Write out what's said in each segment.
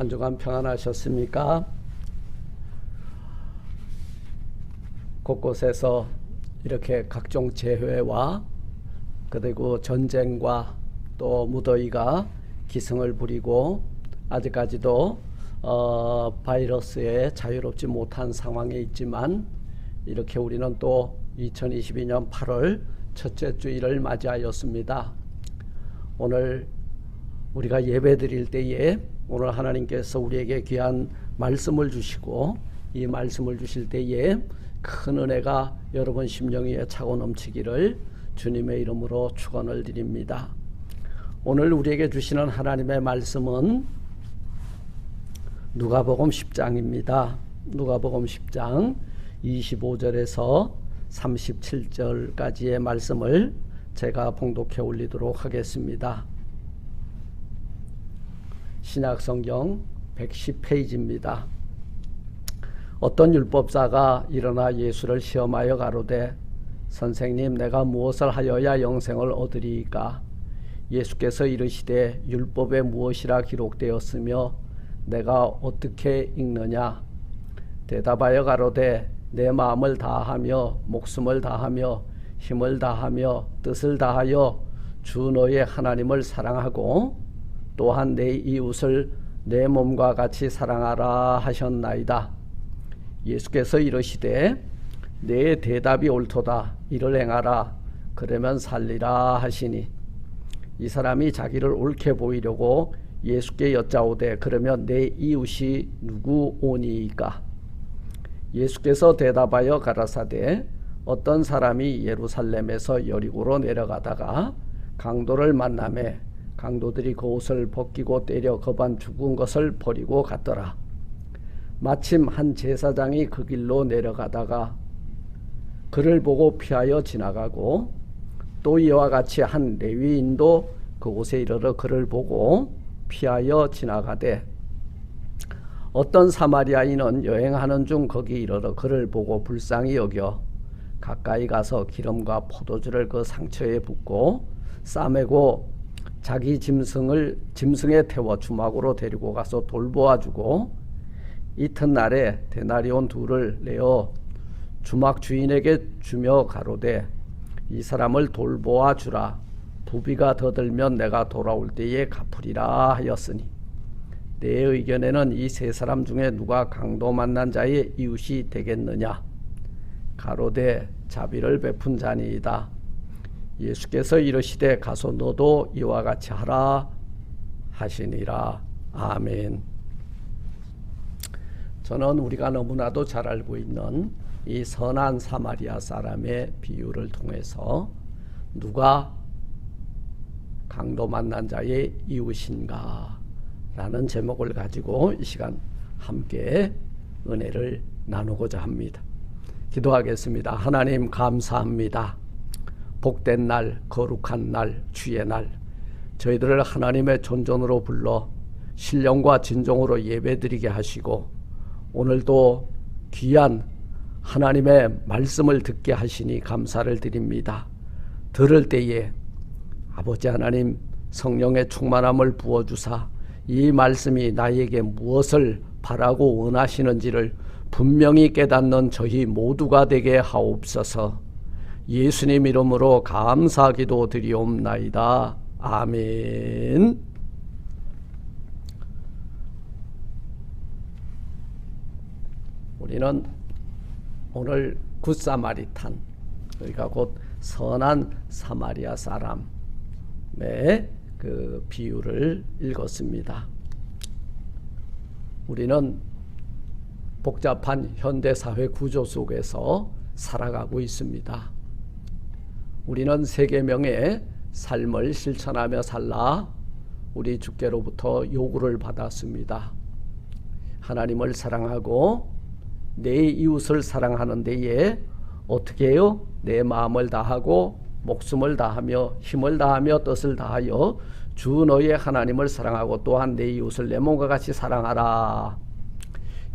한 주간 평안하셨습니까? 곳곳에서 이렇게 각종 재해와 그리고 전쟁과 또 무더위가 기승을 부리고 아직까지도 바이러스에 자유롭지 못한 상황에 있지만, 이렇게 우리는 또 2022년 8월 첫째 주일을 맞이하였습니다. 오늘 우리가 예배 드릴 때에 오늘 하나님께서 우리에게 귀한 말씀을 주시고, 이 말씀을 주실 때에 큰 은혜가 여러분 심령 위에 차고 넘치기를 주님의 이름으로 축원을 드립니다. 오늘 우리에게 주시는 하나님의 말씀은 누가복음 10장입니다. 누가복음 10장 25절에서 37절까지의 말씀을 제가 봉독해 올리도록 하겠습니다. 신약성경 110페이지입니다. 어떤 율법사가 일어나 예수를 시험하여 가로되, 선생님, 내가 무엇을 하여야 영생을 얻으리이까? 예수께서 이르시되, 율법에 무엇이라 기록되었으며 내가 어떻게 읽느냐? 대답하여 가로되, 내 마음을 다하며 목숨을 다하며 힘을 다하며 뜻을 다하여 주 너의 하나님을 사랑하고 또한 내 이웃을 내 몸과 같이 사랑하라 하셨나이다. 예수께서 이르시되, 내 대답이 옳도다. 이를 행하라. 그러면 살리라 하시니, 이 사람이 자기를 옳게 보이려고 예수께 여짜오되, 그러면 내 이웃이 누구 오니이까? 예수께서 대답하여 가라사대, 어떤 사람이 예루살렘에서 여리고로 내려가다가 강도를 만나매 강도들이 그 옷을 벗기고 때려 거반 죽은 것을 버리고 갔더라. 마침 한 제사장이 그 길로 내려가다가 그를 보고 피하여 지나가고, 또 이와 같이 한 레위인도 그곳에 이르러 그를 보고 피하여 지나가되, 어떤 사마리아인은 여행하는 중 거기 이르러 그를 보고 불쌍히 여겨 가까이 가서 기름과 포도주를 그 상처에 붓고 싸매고 자기 짐승에 태워 주막으로 데리고 가서 돌보아주고, 이튿날에 데나리온 2를 내어 주막 주인에게 주며 가로되, 이 사람을 돌보아 주라. 부비가 더 들면 내가 돌아올 때에 갚으리라 하였으니, 내 의견에는 이 세 사람 중에 누가 강도 만난 자의 이웃이 되겠느냐? 가로되, 자비를 베푼 자니이다. 예수께서 이르시되, 가서 너도 이와 같이 하라 하시니라. 아멘. 저는 우리가 너무나도 잘 알고 있는 이 선한 사마리아 사람의 비유를 통해서 누가 강도 만난 자의 이웃인가 라는 제목을 가지고 이 시간 함께 은혜를 나누고자 합니다. 기도하겠습니다. 하나님, 감사합니다. 복된 날, 거룩한 날, 주의 날, 저희들을 하나님의 존전으로 불러 신령과 진정으로 예배드리게 하시고, 오늘도 귀한 하나님의 말씀을 듣게 하시니 감사를 드립니다. 들을 때에 아버지 하나님 성령의 충만함을 부어주사 이 말씀이 나에게 무엇을 바라고 원하시는지를 분명히 깨닫는 저희 모두가 되게 하옵소서. 예수님 이름으로 감사 기도 드리옵나이다. 아멘. 우리는 오늘 굿사마리탄, 그러니까 곧 선한 사마리아 사람의 그 비유를 읽었습니다. 우리는 복잡한 현대사회 구조 속에서 살아가고 있습니다. 우리는 세계명의 삶을 실천하며 살라 우리 주께로부터 요구를 받았습니다. 하나님을 사랑하고 내 이웃을 사랑하는 데에 어떻게 해요? 내 마음을 다하고 목숨을 다하며 힘을 다하며 뜻을 다하여 주 너의 하나님을 사랑하고 또한 내 이웃을 내 몸과 같이 사랑하라.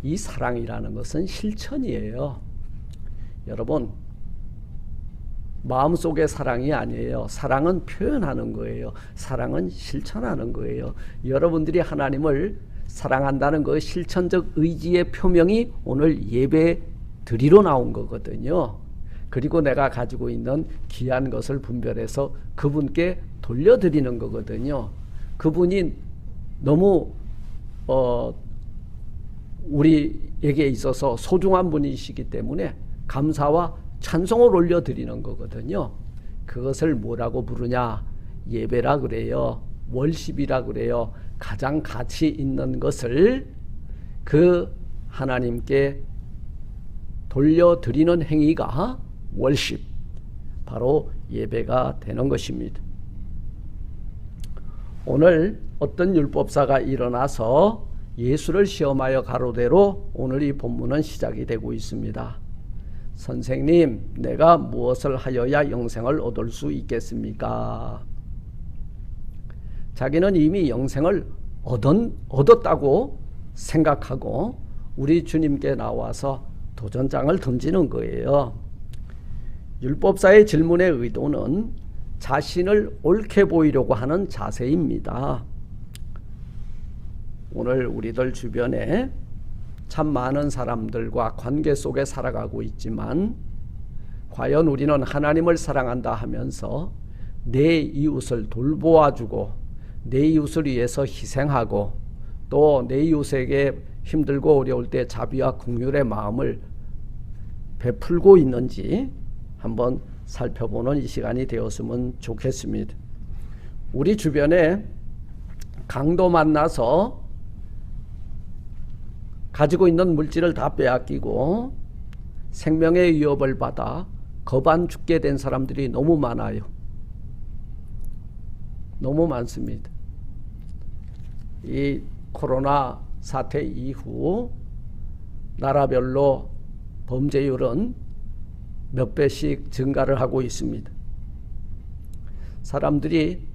이 사랑이라는 것은 실천이에요. 여러분, 마음속의 사랑이 아니에요. 사랑은 표현하는 거예요. 사랑은 실천하는 거예요. 여러분들이 하나님을 사랑한다는 그 실천적 의지의 표명이 오늘 예배 드리러 나온 거거든요. 그리고 내가 가지고 있는 귀한 것을 분별해서 그분께 돌려드리는 거거든요. 그분이 너무 우리에게 있어서 소중한 분이시기 때문에 감사와 찬송을 올려드리는 거거든요. 그것을 뭐라고 부르냐? 예배라 그래요. 월십이라 그래요. 가장 가치 있는 것을 그 하나님께 돌려드리는 행위가 월십, 바로 예배가 되는 것입니다. 오늘 어떤 율법사가 일어나서 예수를 시험하여 가로되로 오늘 이 본문은 시작이 되고 있습니다. 선생님, 내가 무엇을 하여야 영생을 얻을 수 있겠습니까? 자기는 이미 영생을 얻었다고 생각하고 우리 주님께 나와서 도전장을 던지는 거예요. 율법사의 질문의 의도는 자신을 옳게 보이려고 하는 자세입니다. 오늘 우리들 주변에 참 많은 사람들과 관계 속에 살아가고 있지만 과연 우리는 하나님을 사랑한다 하면서 내 이웃을 돌보아주고 내 이웃을 위해서 희생하고 또 내 이웃에게 힘들고 어려울 때 자비와 긍휼의 마음을 베풀고 있는지 한번 살펴보는 이 시간이 되었으면 좋겠습니다. 우리 주변에 강도 만나서 가지고 있는 물질을 다 빼앗기고 생명의 위협을 받아 거반 죽게 된 사람들이 너무 많아요. 너무 많습니다. 이 코로나 사태 이후 나라별로 범죄율은 몇 배씩 증가를 하고 있습니다. 사람들이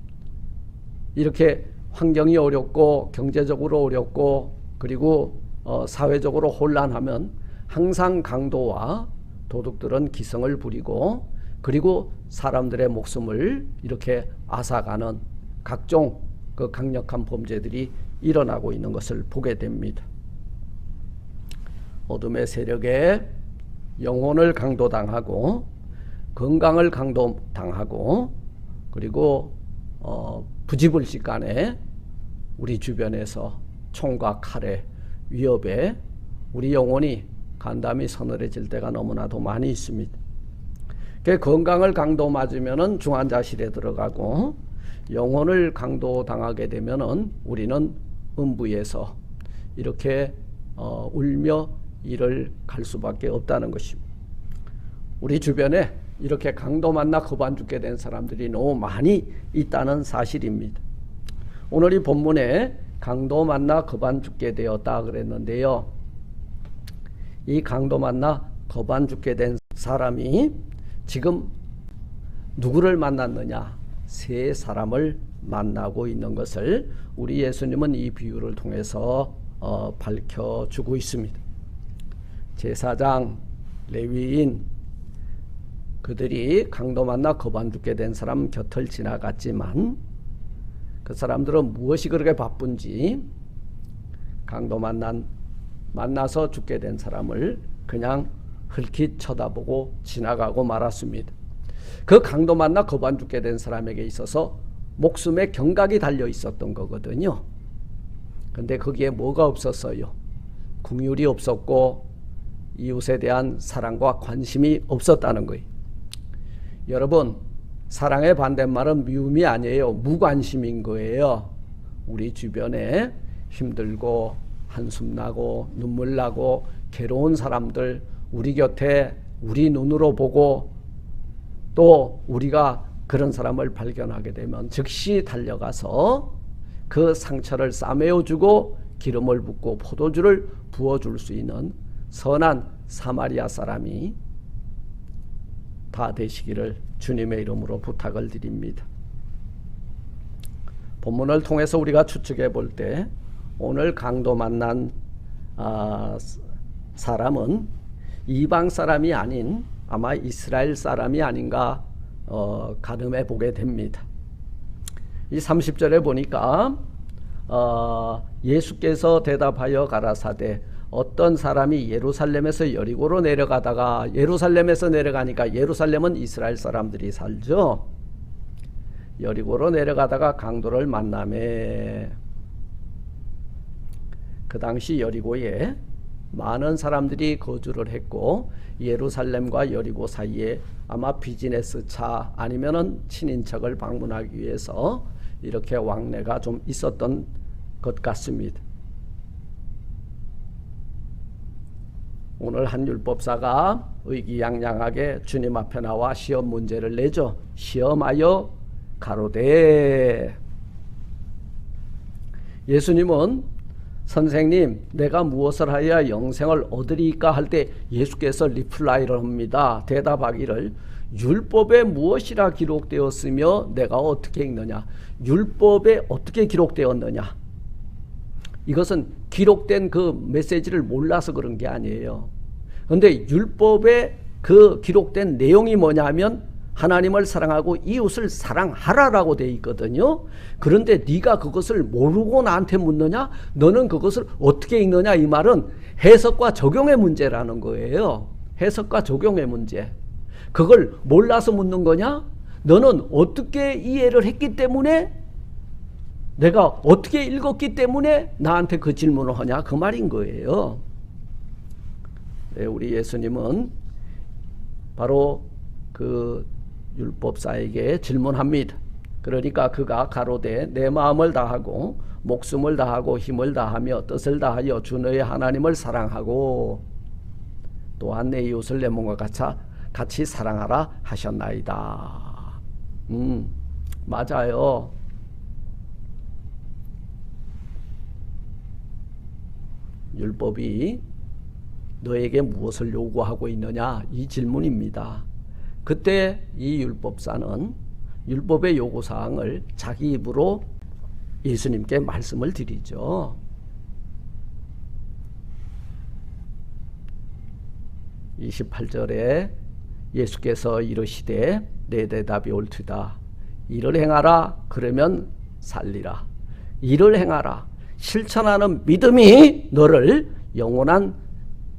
이렇게 환경이 어렵고 경제적으로 어렵고 그리고 사회적으로 혼란하면 항상 강도와 도둑들은 기승을 부리고 그리고 사람들의 목숨을 이렇게 앗아가는 각종 그 강력한 범죄들이 일어나고 있는 것을 보게 됩니다. 어둠의 세력에 영혼을 강도당하고 건강을 강도당하고 그리고 부지불식간에 우리 주변에서 총과 칼의 위협에 우리 영혼이 간담이 서늘해질 때가 너무나도 많이 있습니다. 건강을 강도 맞으면은 중환자실에 들어가고 영혼을 강도 당하게 되면은 우리는 음부에서 이렇게 울며 이를 갈 수밖에 없다는 것입니다. 우리 주변에 이렇게 강도 만나 거반 죽게 된 사람들이 너무 많이 있다는 사실입니다. 오늘 이 본문에 강도 만나 거반 죽게 되었다 그랬는데요. 이 강도 만나 거반 죽게 된 사람이 지금 누구를 만났느냐? 세 사람을 만나고 있는 것을 우리 예수님은 이 비유를 통해서 밝혀주고 있습니다. 제사장, 레위인, 그들이 강도 만나 거반 죽게 된 사람 곁을 지나갔지만 그 사람들은 무엇이 그렇게 바쁜지 강도 만나서 죽게 된 사람을 그냥 흘낏 쳐다보고 지나가고 말았습니다. 그 강도 만나 거반 죽게 된 사람에게 있어서 목숨에 경각이 달려 있었던 거거든요. 근데 거기에 뭐가 없었어요? 긍휼이 없었고 이웃에 대한 사랑과 관심이 없었다는 거예요. 여러분, 사랑의 반대말은 미움이 아니에요. 무관심인 거예요. 우리 주변에 힘들고 한숨 나고 눈물 나고 괴로운 사람들 우리 곁에 우리 눈으로 보고 또 우리가 그런 사람을 발견하게 되면 즉시 달려가서 그 상처를 싸매어주고 기름을 붓고 포도주를 부어줄 수 있는 선한 사마리아 사람이 다 되시기를 주님의 이름으로 부탁을 드립니다. 본문을 통해서 우리가 추측해 볼 때 오늘 강도 만난 사람은 이방 사람이 아닌 아마 이스라엘 사람이 아닌가 가늠해 보게 됩니다. 이 30절에 보니까 예수께서 대답하여 가라사대 어떤 사람이 예루살렘에서 여리고로 내려가다가 예루살렘에서 내려가니까 예루살렘은 이스라엘 사람들이 살죠. 여리고로 내려가다가 강도를 만나매 그 당시 여리고에 많은 사람들이 거주를 했고 예루살렘과 여리고 사이에 아마 비즈니스 차 아니면은 친인척을 방문하기 위해서 이렇게 왕래가 좀 있었던 것 같습니다. 오늘 한 율법사가 의기양양하게 주님 앞에 나와 시험 문제를 내죠. 시험하여 가로되 예수님은 선생님 내가 무엇을 하여야 영생을 얻으리까 할 때 예수께서 리플라이를 합니다. 대답하기를 율법에 무엇이라 기록되었으며 내가 어떻게 읽느냐. 율법에 어떻게 기록되었느냐. 이것은 기록된 그 메시지를 몰라서 그런 게 아니에요. 그런데 율법에 그 기록된 내용이 뭐냐면 하나님을 사랑하고 이웃을 사랑하라라고 되어 있거든요. 그런데 네가 그것을 모르고 나한테 묻느냐? 너는 그것을 어떻게 읽느냐? 이 말은 해석과 적용의 문제라는 거예요. 해석과 적용의 문제. 그걸 몰라서 묻는 거냐? 너는 어떻게 이해를 했기 때문에 내가 어떻게 읽었기 때문에 나한테 그 질문을 하냐? 그 말인 거예요. 네, 우리 예수님은 바로 그 율법사에게 질문합니다. 그러니까 그가 가로되 내 마음을 다하고 목숨을 다하고 힘을 다하며 뜻을 다하여 주 너의 하나님을 사랑하고 또한 내 이웃을 내 몸과 같이 사랑하라 하셨나이다. 맞아요. 율법이 너에게 무엇을 요구하고 있느냐 이 질문입니다. 그때 이 율법사는 율법의 요구사항을 자기 입으로 예수님께 말씀을 드리죠. 28절에 예수께서 이르시되 내 대답이 옳도다. 이를 행하라 그러면 살리라. 이를 행하라. 실천하는 믿음이 너를 영원한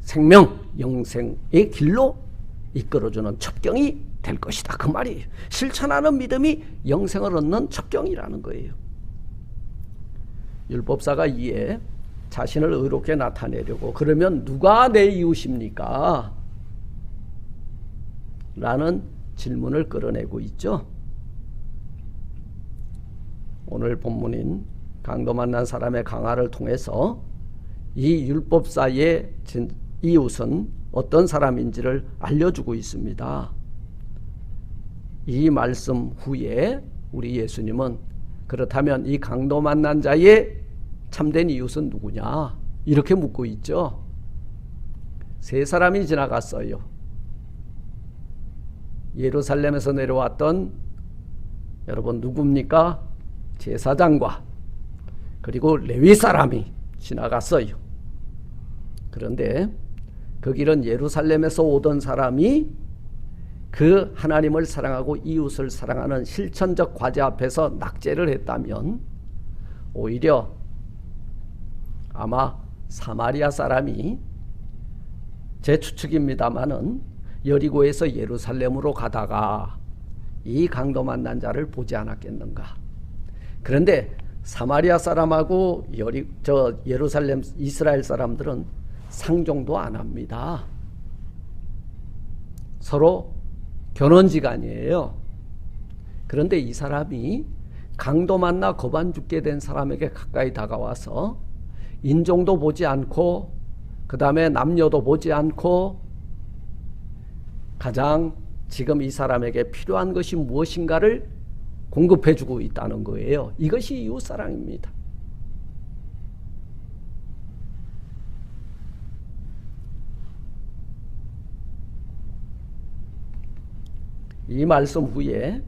생명, 영생의 길로 이끌어주는 첩경이 될 것이다. 그 말이에요. 실천하는 믿음이 영생을 얻는 첩경이라는 거예요. 율법사가 이에 자신을 의롭게 나타내려고 그러면 누가 내 이웃입니까? 라는 질문을 끌어내고 있죠. 오늘 본문인 강도 만난 사람의 강화를 통해서 이 율법사의 이웃은 어떤 사람인지를 알려주고 있습니다. 이 말씀 후에 우리 예수님은 그렇다면 이 강도 만난 자의 참된 이웃은 누구냐? 이렇게 묻고 있죠. 세 사람이 지나갔어요. 예루살렘에서 내려왔던 여러분 누굽니까? 제사장과 그리고 레위 사람이 지나갔어요. 그런데 그 길은 예루살렘에서 오던 사람이 그 하나님을 사랑하고 이웃을 사랑하는 실천적 과제 앞에서 낙제를 했다면 오히려 아마 사마리아 사람이 제 추측입니다마는 여리고에서 예루살렘으로 가다가 이 강도 만난 자를 보지 않았겠는가. 그런데 사마리아 사람하고 예루살렘 이스라엘 사람들은 상종도 안 합니다. 서로 견원지간이에요. 그런데 이 사람이 강도 만나 거반 죽게 된 사람에게 가까이 다가와서 인종도 보지 않고 그 다음에 남녀도 보지 않고 가장 지금 이 사람에게 필요한 것이 무엇인가를 공급해주고 있다는 거예요. 이것이 이웃사랑입니다. 이 말씀 후에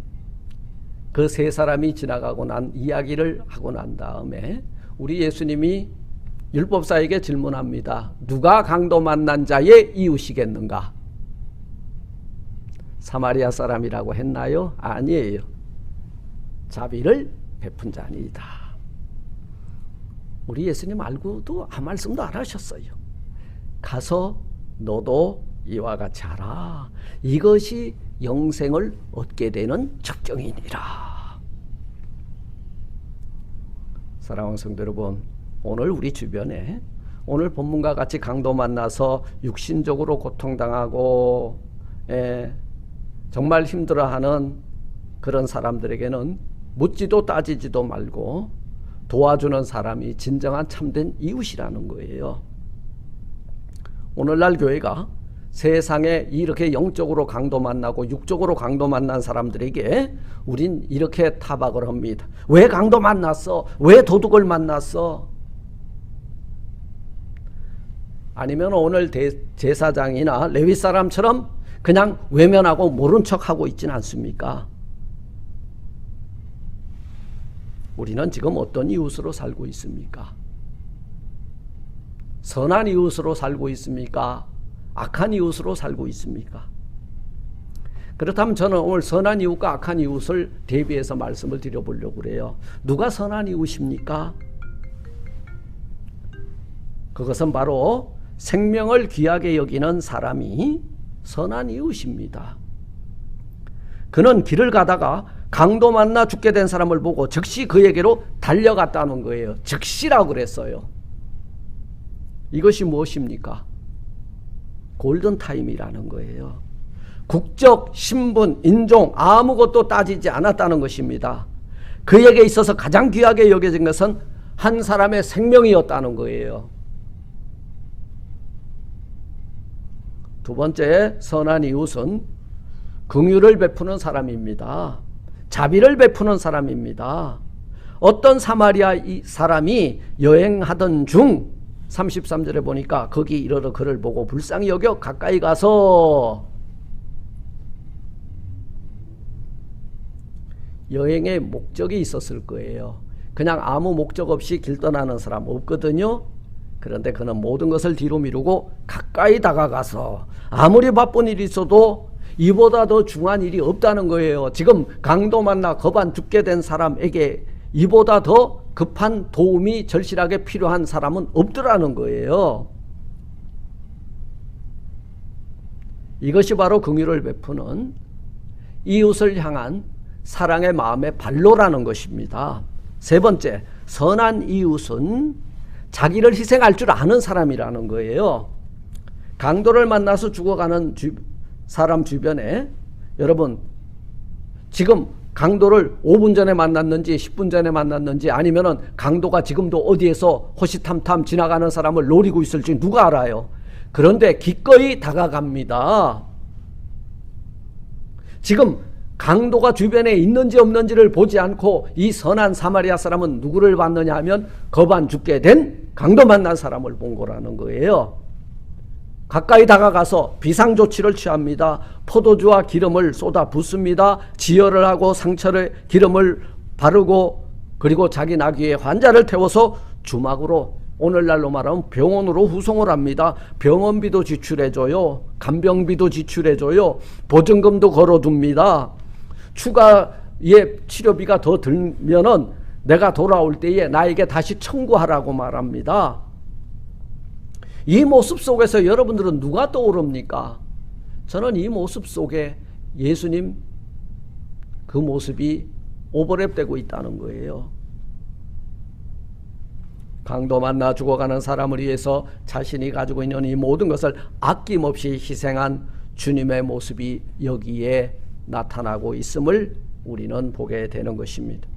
그 세 사람이 지나가고 난 이야기를 하고 난 다음에 우리 예수님이 율법사에게 질문합니다. 누가 강도 만난 자의 이웃이겠는가? 사마리아 사람이라고 했나요? 아니에요. 자비를 베푼 자니이다. 우리 예수님 알고도 아무 말씀도 안 하셨어요. 가서 너도 이와 같이 하라. 이것이 영생을 얻게 되는 적경이니라. 사랑하는 성도 여러분, 오늘 우리 주변에 오늘 본문과 같이 강도 만나서 육신적으로 고통당하고 정말 힘들어하는 그런 사람들에게는 묻지도 따지지도 말고 도와주는 사람이 진정한 참된 이웃이라는 거예요. 오늘날 교회가 세상에 이렇게 영적으로 강도 만나고 육적으로 강도 만난 사람들에게 우린 이렇게 타박을 합니다. 왜 강도 만났어? 왜 도둑을 만났어? 아니면 오늘 제사장이나 레위 사람처럼 그냥 외면하고 모른 척하고 있지는 않습니까? 우리는 지금 어떤 이웃으로 살고 있습니까? 선한 이웃으로 살고 있습니까? 악한 이웃으로 살고 있습니까? 그렇다면 저는 오늘 선한 이웃과 악한 이웃을 대비해서 말씀을 드려보려고 그래요. 누가 선한 이웃입니까? 그것은 바로 생명을 귀하게 여기는 사람이 선한 이웃입니다. 그는 길을 가다가 강도 만나 죽게 된 사람을 보고 즉시 그에게로 달려갔다는 거예요. 즉시라고 그랬어요. 이것이 무엇입니까? 골든타임이라는 거예요. 국적, 신분, 인종 아무것도 따지지 않았다는 것입니다. 그에게 있어서 가장 귀하게 여겨진 것은 한 사람의 생명이었다는 거예요. 두 번째, 선한 이웃은 긍휼을 베푸는 사람입니다. 자비를 베푸는 사람입니다. 어떤 사마리아 이 사람이 여행하던 중 33절에 보니까 거기 이르러 그를 보고 불쌍히 여겨 가까이 가서, 여행의 목적이 있었을 거예요. 그냥 아무 목적 없이 길 떠나는 사람 없거든요. 그런데 그는 모든 것을 뒤로 미루고 가까이 다가가서 아무리 바쁜 일이 있어도 이보다 더 중요한 일이 없다는 거예요. 지금 강도 만나 거반 죽게 된 사람에게 이보다 더 급한 도움이 절실하게 필요한 사람은 없더라는 거예요. 이것이 바로 긍휼을 베푸는 이웃을 향한 사랑의 마음의 발로라는 것입니다. 세 번째, 선한 이웃은 자기를 희생할 줄 아는 사람이라는 거예요. 강도를 만나서 죽어가는 사람 주변에, 여러분 지금 강도를 5분 전에 만났는지 10분 전에 만났는지, 아니면은 강도가 지금도 어디에서 호시탐탐 지나가는 사람을 노리고 있을지 누가 알아요? 그런데 기꺼이 다가갑니다. 지금 강도가 주변에 있는지 없는지를 보지 않고 이 선한 사마리아 사람은 누구를 봤느냐 하면 거반 죽게 된 강도 만난 사람을 본 거라는 거예요. 가까이 다가가서 비상조치를 취합니다. 포도주와 기름을 쏟아 붓습니다. 지혈을 하고 상처에 기름을 바르고, 그리고 자기 나귀에 환자를 태워서 주막으로, 오늘날로 말하면 병원으로 후송을 합니다. 병원비도 지출해줘요. 간병비도 지출해줘요. 보증금도 걸어둡니다. 추가의 치료비가 더 들면은 내가 돌아올 때에 나에게 다시 청구하라고 말합니다. 이 모습 속에서 여러분들은 누가 떠오릅니까? 저는 이 모습 속에 예수님 그 모습이 오버랩되고 있다는 거예요. 강도 만나 죽어가는 사람을 위해서 자신이 가지고 있는 이 모든 것을 아낌없이 희생한 주님의 모습이 여기에 나타나고 있음을 우리는 보게 되는 것입니다.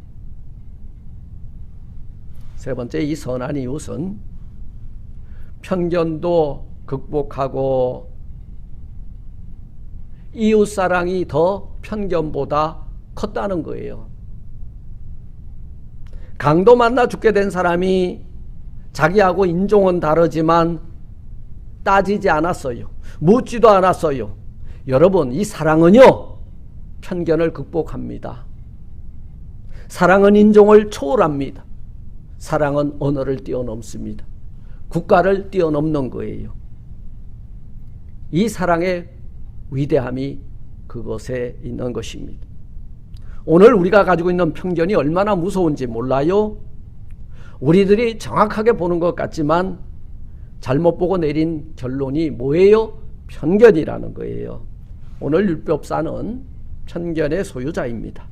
세 번째, 이 선한 이웃은 편견도 극복하고 이웃사랑이 더 편견보다 컸다는 거예요. 강도 만나 죽게 된 사람이 자기하고 인종은 다르지만 따지지 않았어요. 묻지도 않았어요. 여러분, 이 사랑은요, 편견을 극복합니다. 사랑은 인종을 초월합니다. 사랑은 언어를 뛰어넘습니다. 국가를 뛰어넘는 거예요. 이 사랑의 위대함이 그것에 있는 것입니다. 오늘 우리가 가지고 있는 편견이 얼마나 무서운지 몰라요? 우리들이 정확하게 보는 것 같지만 잘못 보고 내린 결론이 뭐예요? 편견이라는 거예요. 오늘 율법사는 편견의 소유자입니다.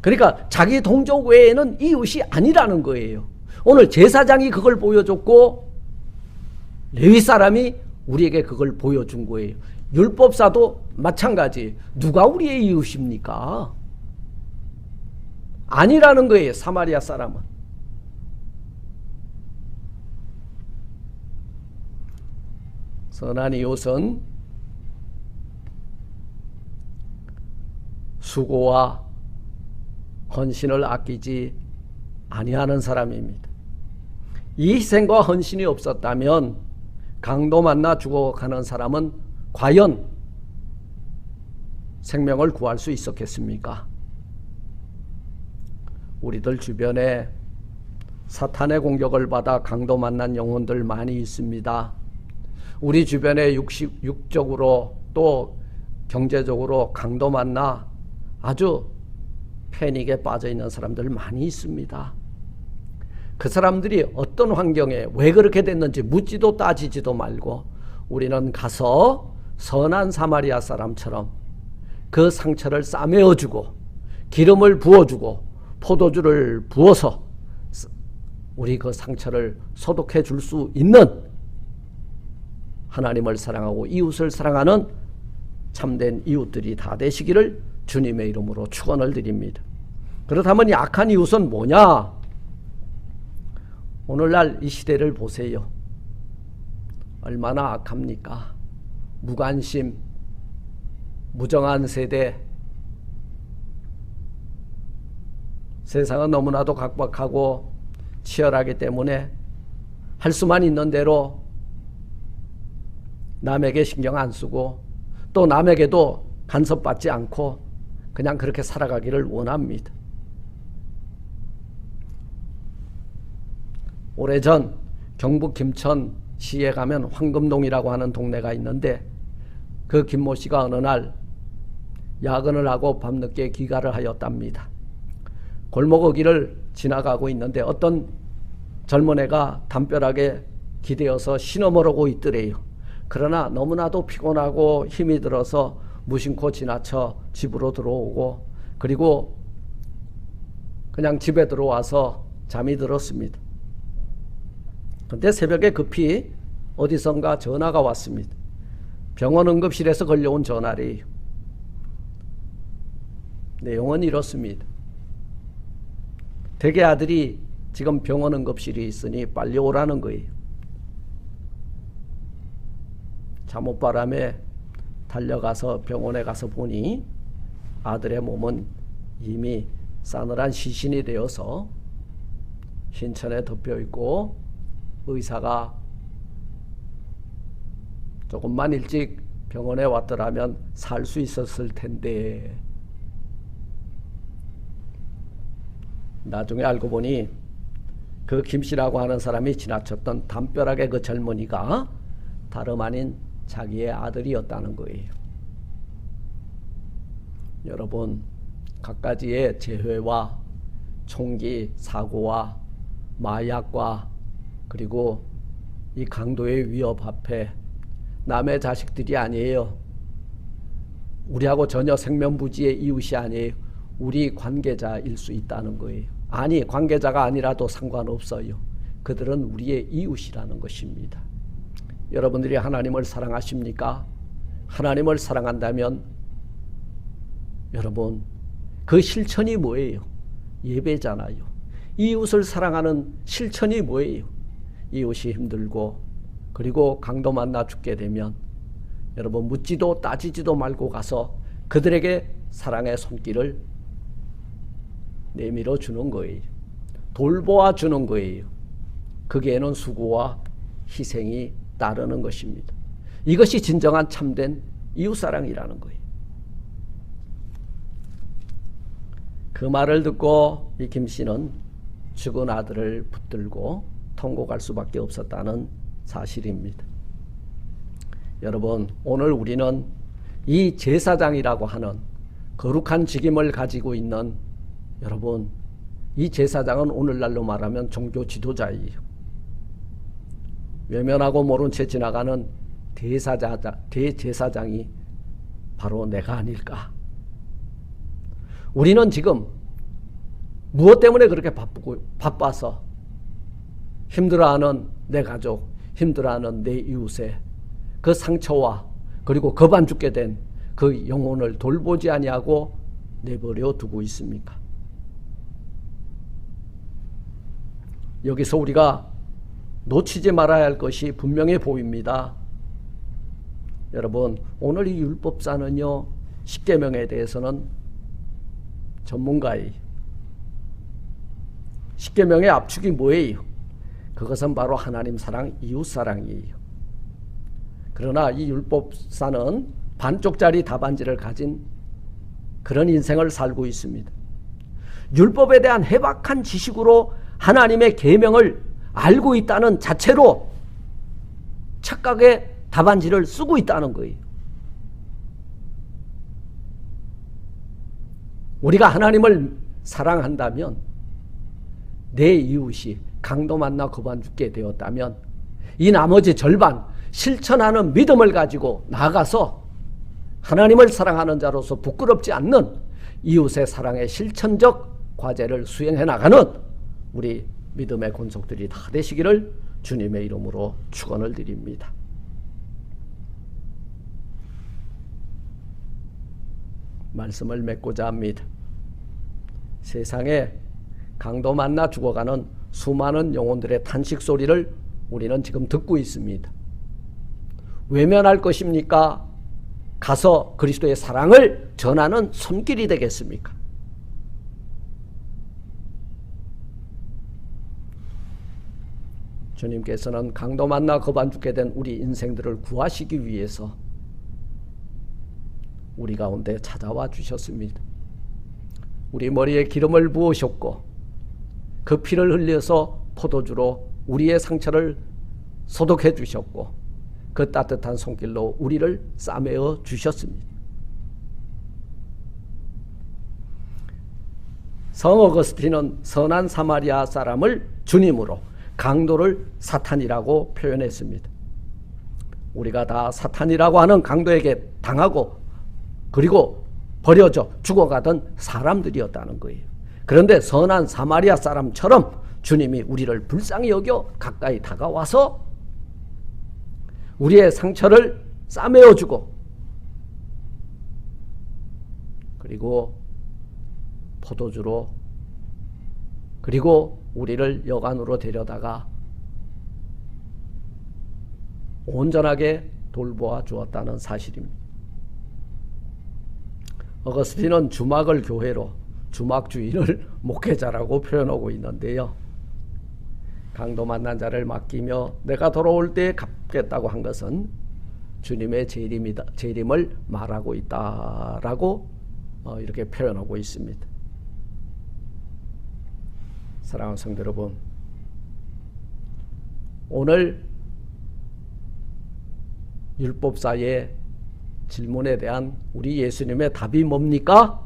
그러니까 자기 동족 외에는 이웃이 아니라는 거예요. 오늘 제사장이 그걸 보여줬고 레위 사람이 우리에게 그걸 보여준 거예요. 율법사도 마찬가지. 누가 우리의 이웃입니까? 아니라는 거예요. 사마리아 사람은. 선한 이웃은 수고와 헌신을 아끼지 아니하는 사람입니다. 이 희생과 헌신이 없었다면 강도 만나 죽어가는 사람은 과연 생명을 구할 수 있었겠습니까? 우리들 주변에 사탄의 공격을 받아 강도 만난 영혼들 많이 있습니다. 우리 주변에 육적으로 또 경제적으로 강도 만나 아주 패닉에 빠져 있는 사람들 많이 있습니다. 그 사람들이 어떤 환경에 왜 그렇게 됐는지 묻지도 따지지도 말고 우리는 가서 선한 사마리아 사람처럼 그 상처를 싸매어주고 기름을 부어주고 포도주를 부어서 우리 그 상처를 소독해 줄 수 있는 하나님을 사랑하고 이웃을 사랑하는 참된 이웃들이 다 되시기를 주님의 이름으로 축원을 드립니다. 그렇다면 이 악한 이웃은 뭐냐? 오늘날 이 시대를 보세요. 얼마나 악합니까? 무관심, 무정한 세대. 세상은 너무나도 각박하고 치열하기 때문에 할 수만 있는 대로 남에게 신경 안 쓰고 또 남에게도 간섭받지 않고 그냥 그렇게 살아가기를 원합니다. 오래전 경북 김천시에 가면 황금동이라고 하는 동네가 있는데 그 김모 씨가 어느 날 야근을 하고 밤늦게 귀가를 하였답니다. 골목어기를 지나가고 있는데 어떤 젊은 애가 담벼락에 기대어서 신어모르고 있더래요. 그러나 너무나도 피곤하고 힘이 들어서 무심코 지나쳐 집으로 들어오고 그리고 그냥 집에 들어와서 잠이 들었습니다. 그런데 새벽에 급히 어디선가 전화가 왔습니다. 병원 응급실에서 걸려온 전화래요. 내용은 이렇습니다. 대개 아들이 지금 병원 응급실에 있으니 빨리 오라는 거예요. 잠옷바람에 달려가서 병원에 가서 보니 아들의 몸은 이미 싸늘한 시신이 되어서 흰천에 덮여 있고 의사가 조금만 일찍 병원에 왔더라면 살 수 있었을 텐데 나중에 알고 보니 그 김씨라고 하는 사람이 지나쳤던 담벼락의 그 젊은이가 다름 아닌 자기의 아들이었다는 거예요. 여러분, 갖가지의 재회와 총기, 사고와 마약과 그리고 이 강도의 위협 앞에 남의 자식들이 아니에요. 우리하고 전혀 생면부지의 이웃이 아니에요. 우리 관계자일 수 있다는 거예요. 아니, 관계자가 아니라도 상관없어요. 그들은 우리의 이웃이라는 것입니다. 여러분들이 하나님을 사랑하십니까? 하나님을 사랑한다면 여러분 그 실천이 뭐예요? 예배잖아요. 이웃을 사랑하는 실천이 뭐예요? 이웃이 힘들고 그리고 강도 만나 죽게 되면 여러분 묻지도 따지지도 말고 가서 그들에게 사랑의 손길을 내밀어 주는 거예요. 돌보아 주는 거예요. 거기에는 수고와 희생이 따르는 것입니다. 이것이 진정한 참된 이웃사랑이라는 거예요. 그 말을 듣고 이 김씨는 죽은 아들을 붙들고 통곡할 수밖에 없었다는 사실입니다. 여러분, 오늘 우리는 이 제사장이라고 하는 거룩한 직임을 가지고 있는 여러분, 이 제사장은 오늘날로 말하면 종교 지도자이에요. 외면하고 모른 채 지나가는 대제사장이 바로 내가 아닐까. 우리는 지금 무엇 때문에 그렇게 바빠서 힘들어하는 내 가족, 힘들어하는 내 이웃의 그 상처와 그리고 겁 안 죽게 된 그 영혼을 돌보지 아니하고 내버려 두고 있습니까? 여기서 우리가 놓치지 말아야 할 것이 분명해 보입니다. 여러분, 오늘 이 율법사는요, 십계명에 대해서는 전문가예요. 십계명의 압축이 뭐예요? 그것은 바로 하나님 사랑, 이웃 사랑이에요. 그러나 이 율법사는 반쪽짜리 답안지를 가진 그런 인생을 살고 있습니다. 율법에 대한 해박한 지식으로 하나님의 계명을 알고 있다는 자체로 착각의 답안지를 쓰고 있다는 거예요. 우리가 하나님을 사랑한다면, 내 이웃이 강도 만나 겁 안 죽게 되었다면, 이 나머지 절반 실천하는 믿음을 가지고 나아가서 하나님을 사랑하는 자로서 부끄럽지 않는 이웃의 사랑의 실천적 과제를 수행해 나가는 우리 믿음의 권속들이 다 되시기를 주님의 이름으로 축원을 드립니다. 말씀을 맺고자 합니다. 세상에 강도 만나 죽어가는 수많은 영혼들의 탄식 소리를 우리는 지금 듣고 있습니다. 외면할 것입니까? 가서 그리스도의 사랑을 전하는 손길이 되겠습니까? 주님께서는 강도 만나 겁 안 죽게 된 우리 인생들을 구하시기 위해서 우리 가운데 찾아와 주셨습니다. 우리 머리에 기름을 부으셨고 그 피를 흘려서 포도주로 우리의 상처를 소독해 주셨고 그 따뜻한 손길로 우리를 싸매어 주셨습니다. 성 어거스틴은 선한 사마리아 사람을 주님으로, 강도를 사탄이라고 표현했습니다. 우리가 다 사탄이라고 하는 강도에게 당하고 그리고 버려져 죽어가던 사람들이었다는 거예요. 그런데 선한 사마리아 사람처럼 주님이 우리를 불쌍히 여겨 가까이 다가와서 우리의 상처를 싸매어주고 그리고 포도주로 그리고 우리를 여관으로 데려다가 온전하게 돌보아 주었다는 사실입니다. 어거스틴은 주막을 교회로, 주막주의를 목회자라고 표현하고 있는데요. 강도 만난 자를 맡기며 내가 돌아올 때 갚겠다고 한 것은 주님의 재림을 말하고 있다라고 이렇게 표현하고 있습니다. 사랑하는 성도 여러분, 오늘 율법사의 질문에 대한 우리 예수님의 답이 뭡니까?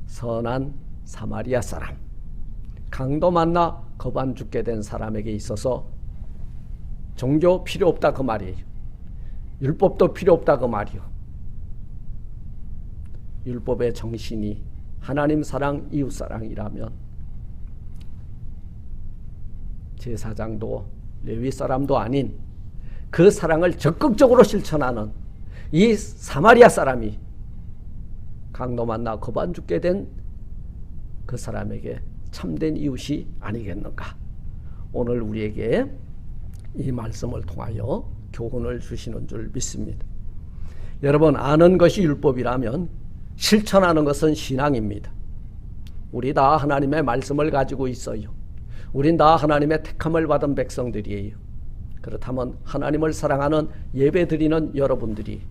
선한 사마리아 사람, 강도 만나 겁 안 죽게 된 사람에게 있어서 종교 필요 없다 그 말이에요. 율법도 필요 없다 그 말이요. 율법의 정신이 하나님 사랑, 이웃 사랑이라면 제사장도 레위 사람도 아닌 그 사랑을 적극적으로 실천하는 이 사마리아 사람이 강도 만나 겁 안 죽게 된 그 사람에게 참된 이웃이 아니겠는가. 오늘 우리에게 이 말씀을 통하여 교훈을 주시는 줄 믿습니다. 여러분, 아는 것이 율법이라면 실천하는 것은 신앙입니다. 우리 다 하나님의 말씀을 가지고 있어요. 우린 다 하나님의 택함을 받은 백성들이에요. 그렇다면 하나님을 사랑하는 예배드리는 여러분들이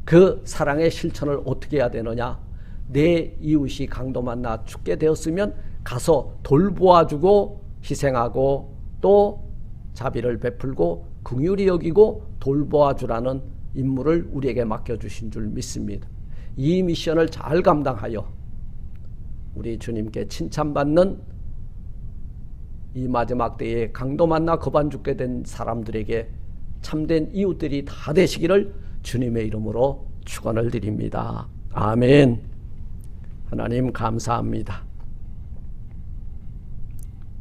그 사랑의 실천을 어떻게 해야 되느냐? 내 이웃이 강도 만나 죽게 되었으면 가서 돌보아주고 희생하고 또 자비를 베풀고 긍휼히 여기고 돌보아주라는 임무를 우리에게 맡겨주신 줄 믿습니다. 이 미션을 잘 감당하여 우리 주님께 칭찬받는 이 마지막 때에 강도 만나 거반 죽게 된 사람들에게 참된 이웃들이 다 되시기를 주님의 이름으로 축원을 드립니다. 아멘. 하나님 감사합니다.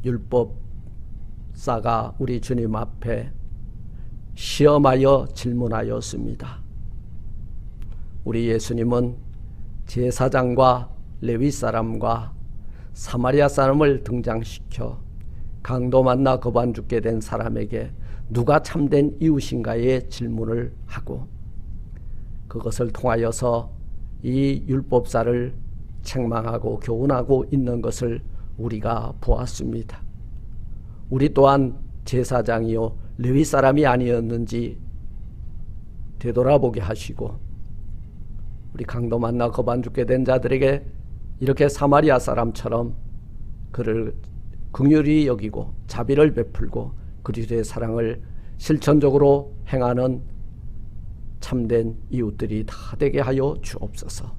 율법사가 우리 주님 앞에 시험하여 질문하였습니다. 우리 예수님은 제사장과 레위 사람과 사마리아 사람을 등장시켜 강도 만나 거반 죽게 된 사람에게 누가 참된 이웃인가의 질문을 하고 그것을 통하여서 이 율법사를 책망하고 교훈하고 있는 것을 우리가 보았습니다. 우리 또한 제사장이요 레위 사람이 아니었는지 되돌아보게 하시고 우리 강도 만나 거반 죽게 된 자들에게 이렇게 사마리아 사람처럼 그를 긍휼히 여기고 자비를 베풀고 그리스도의 사랑을 실천적으로 행하는 참된 이웃들이 다 되게 하여 주옵소서.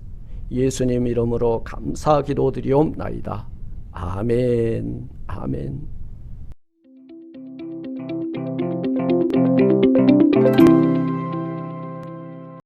예수님 이름으로 감사 기도드리옵나이다. 아멘. 아멘.